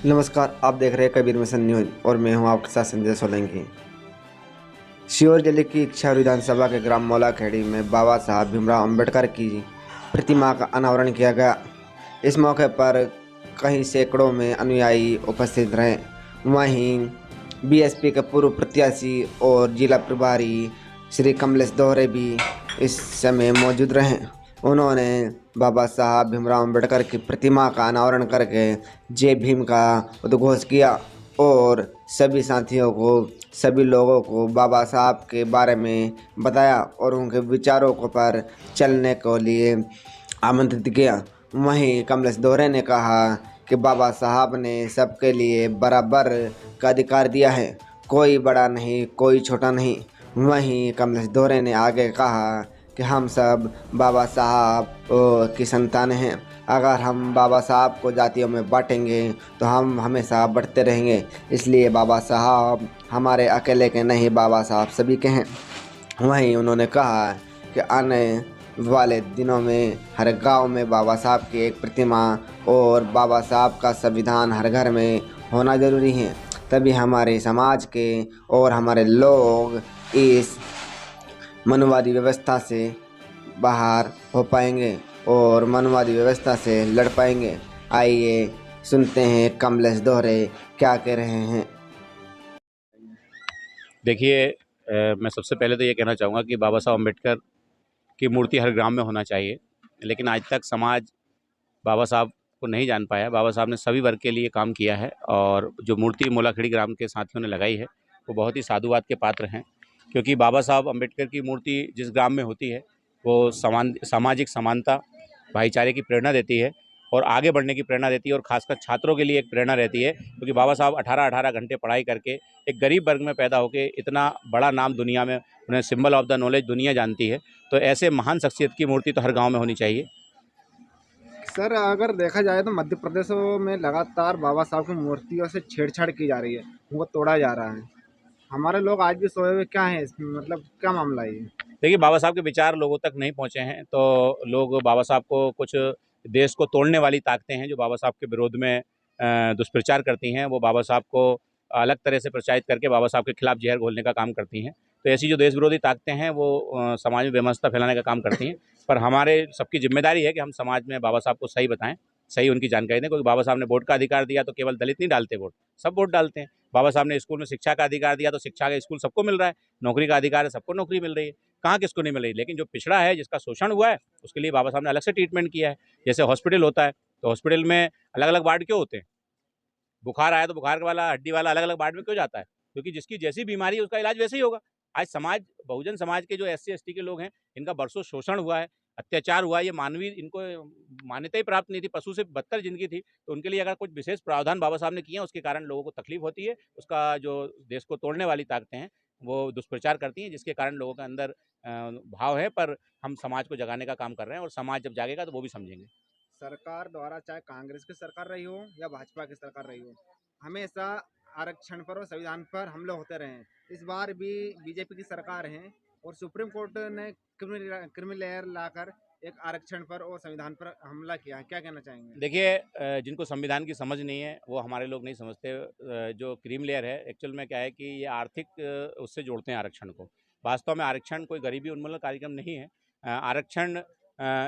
नमस्कार, आप देख रहे हैं कबीर मिशन न्यूज और मैं हूं आपके साथ संजय सोलंकी। सीहोर जिले की इच्छा विधानसभा के ग्राम मौलाखेड़ी में बाबा साहब भीमराव अंबेडकर की प्रतिमा का अनावरण किया गया। इस मौके पर कई सैकड़ों में अनुयायी उपस्थित रहे। वहीं बीएसपी के पूर्व प्रत्याशी और जिला प्रभारी श्री कमलेश दोहरे भी इस समय मौजूद रहे। उन्होंने बाबा साहब भीमराव अंबेडकर की प्रतिमा का अनावरण करके जय भीम का उद्घोष किया और सभी साथियों को, सभी लोगों को बाबा साहब के बारे में बताया और उनके विचारों को पर चलने के लिए आमंत्रित किया। वहीं कमलेश दोहरे ने कहा कि बाबा साहब ने सबके लिए बराबर का अधिकार दिया है, कोई बड़ा नहीं, कोई छोटा नहीं। वहीं कमलेश दोहरे ने आगे कहा कि हम सब बाबा साहब की संतान हैं। अगर हम बाबा साहब को जातियों में बांटेंगे तो हम हमेशा बढ़ते रहेंगे। इसलिए बाबा साहब हमारे अकेले के नहीं, बाबा साहब सभी के हैं। वहीं उन्होंने कहा कि आने वाले दिनों में हर गांव में बाबा साहब की एक प्रतिमा और बाबा साहब का संविधान हर घर में होना ज़रूरी है। तभी हमारे समाज के और हमारे लोग इस मनुवादी व्यवस्था से बाहर हो पाएंगे और मनुवादी व्यवस्था से लड़ पाएंगे। आइए सुनते हैं कमलेश दोहरे क्या कह रहे हैं। देखिए, मैं सबसे पहले तो ये कहना चाहूँगा कि बाबा साहब अम्बेडकर की मूर्ति हर ग्राम में होना चाहिए, लेकिन आज तक समाज बाबा साहब को नहीं जान पाया। बाबा साहब ने सभी वर्ग के लिए काम किया है और जो मूर्ति मौलाखेड़ी ग्राम के साथियों ने लगाई है वो बहुत ही साधुवाद के पात्र हैं, क्योंकि बाबा साहब अम्बेडकर की मूर्ति जिस ग्राम में होती है वो सामाजिक समानता, भाईचारे की प्रेरणा देती है और आगे बढ़ने की प्रेरणा देती है और खासकर छात्रों के लिए एक प्रेरणा रहती है, क्योंकि बाबा साहब 18-18 घंटे पढ़ाई करके एक गरीब वर्ग में पैदा होकर इतना बड़ा नाम दुनिया में, उन्हें सिंबल ऑफ द नॉलेज दुनिया जानती है। तो ऐसे महान शख्सियत की मूर्ति तो हर गांव में होनी चाहिए। सर, अगर देखा जाए तो मध्य प्रदेश में लगातार बाबा साहब की मूर्तियों से छेड़छाड़ की जा रही है, उनको तोड़ा जा रहा है। हमारे लोग आज भी सोए हुए क्या हैं इसमें, मतलब क्या मामला है ये? देखिए, बाबा साहब के विचार लोगों तक नहीं पहुंचे हैं, तो लोग बाबा साहब को कुछ देश को तोड़ने वाली ताकतें हैं जो बाबा साहब के विरोध में दुष्प्रचार करती हैं। वो बाबा साहब को अलग तरह से प्रचारित करके बाबा साहब के खिलाफ जहर घोलने का काम करती हैं। तो ऐसी जो देश विरोधी ताकतें हैं वो समाज में बेमनस्ता फैलाने का काम करती हैं। पर हमारे सबकी जिम्मेदारी है कि हम समाज में बाबा साहब को सही बताएं, सही उनकी जानकारी दें, क्योंकि बाबा साहब ने वोट का अधिकार दिया तो केवल दलित नहीं डालते वोट, सब वोट डालते हैं। बाबा साहब ने स्कूल में शिक्षा का अधिकार दिया तो शिक्षा का स्कूल सबको मिल रहा है, नौकरी का अधिकार है, सबको नौकरी मिल रही है। कहाँ किसको नहीं मिल रही? लेकिन जो पिछड़ा है, जिसका शोषण हुआ है, उसके लिए बाबा साहब ने अलग से ट्रीटमेंट किया है। जैसे हॉस्पिटल होता है तो हॉस्पिटल में अलग अलग वार्ड क्यों होते हैं? बुखार आया तो बुखार वाला, हड्डी वाला अलग अलग वार्ड में क्यों जाता है? क्योंकि जिसकी जैसी बीमारी है उसका इलाज वैसे ही होगा। आज समाज, बहुजन समाज के जो SC ST के लोग हैं, इनका बरसों शोषण हुआ है, अत्याचार हुआ है, ये मानवीय, इनको मान्यता ही प्राप्त नहीं थी, पशु से बदतर जिंदगी थी। तो उनके लिए अगर कुछ विशेष प्रावधान बाबा साहब ने किए हैं, उसके कारण लोगों को तकलीफ होती है। उसका जो देश को तोड़ने वाली ताकतें हैं वो दुष्प्रचार करती हैं, जिसके कारण लोगों के अंदर भाव है। पर हम समाज को जगाने का काम कर रहे हैं और समाज जब जागेगा तो वो भी समझेंगे। सरकार द्वारा, चाहे कांग्रेस की सरकार रही हो या भाजपा की सरकार रही हो, हमेशा आरक्षण पर और संविधान पर हमले होते रहे हैं। इस बार भी बीजेपी की सरकार है और सुप्रीम कोर्ट ने क्रिमिनल लेयर लाकर एक आरक्षण पर और संविधान पर हमला किया है। क्या कहना चाहेंगे? देखिए, जिनको संविधान की समझ नहीं है वो हमारे लोग नहीं समझते। जो क्रीम लेयर है, एक्चुअल में क्या है कि ये आर्थिक उससे जोड़ते हैं आरक्षण को। वास्तव में आरक्षण कोई गरीबी उन्मूलन कार्यक्रम नहीं है। आरक्षण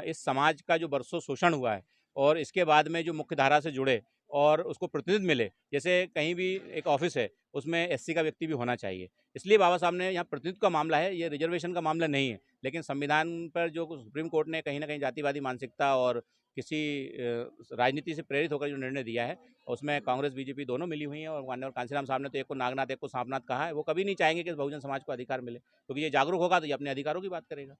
इस समाज का जो बरसों शोषण हुआ है और इसके बाद में जो मुख्य धारा से जुड़े और उसको प्रतिनिधित्व मिले, जैसे कहीं भी एक ऑफिस है उसमें SC का व्यक्ति भी होना चाहिए। इसलिए बाबा साहब ने यहाँ प्रतिनिधित्व का मामला है, ये रिजर्वेशन का मामला नहीं है। लेकिन संविधान पर जो सुप्रीम कोर्ट ने कहीं ना कहीं जातिवादी मानसिकता और किसी राजनीति से प्रेरित होकर जो निर्णय दिया है, उसमें कांग्रेस BJP दोनों मिली हुई हैं और माननीय कांशीराम साहब ने तो एक को नागनाथ एक को सांपनाथ कहा है। वो कभी नहीं चाहेंगे कि बहुजन समाज को अधिकार मिले, क्योंकि ये जागरूक होगा तो ये अपने अधिकारों की बात करेगा।